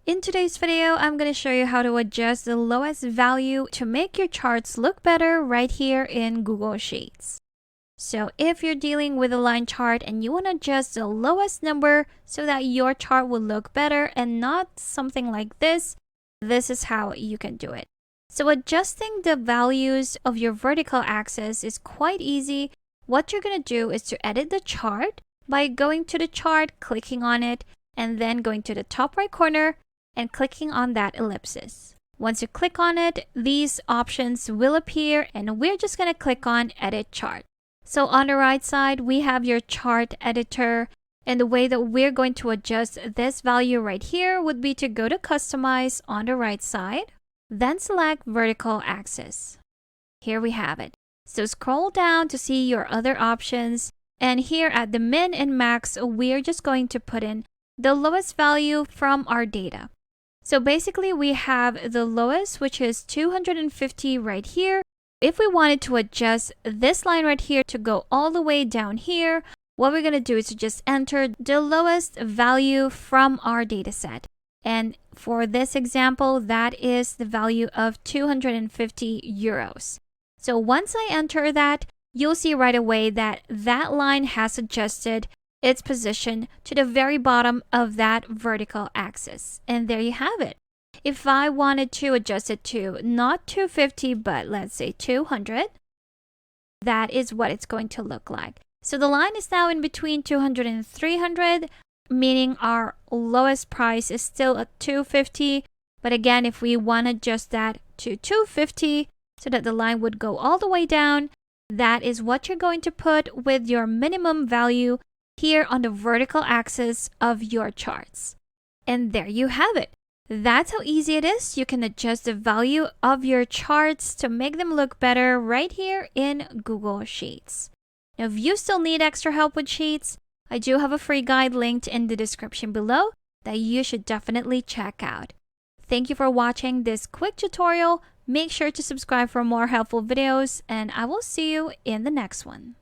In today's video, I'm going to show you how to adjust the lowest value to make your charts look better right here in Google Sheets. So if you're dealing with a line chart and you want to adjust the lowest number so that your chart will look better and not something like this is how you can do it. So adjusting the values of your vertical axis is quite easy. What you're going to do is to edit the chart by going to the chart, clicking on it, and then going to the top right corner and clicking on that ellipsis. Once you click on it, these options will appear and we're just going to click on Edit Chart. So on the right side, we have your chart editor, and the way that we're going to adjust this value right here would be to go to Customize on the right side, then select Vertical Axis. Here we have it. So scroll down to see your other options, and here at the min and max, we're just going to put in the lowest value from our data. So basically we have the lowest, which is 250 right here. If we wanted to adjust this line right here to go all the way down here, what we're going to do is to just enter the lowest value from our data set. And for this example, that is the value of 250 euros. So once I enter that, you'll see right away that that line has adjusted its position to the very bottom of that vertical axis. And there you have it. If I wanted to adjust it to not 250, but let's say 200, that is what it's going to look like. So the line is now in between 200 and 300, meaning our lowest price is still at 250. But again, if we want to adjust that to 250 so that the line would go all the way down, that is what you're going to put with your minimum value here on the vertical axis of your charts. And there you have it. That's how easy it is. You can adjust the value of your charts to make them look better right here in Google Sheets. Now, if you still need extra help with Sheets, I do have a free guide linked in the description below that you should definitely check out. Thank you for watching this quick tutorial. Make sure to subscribe for more helpful videos, and I will see you in the next one.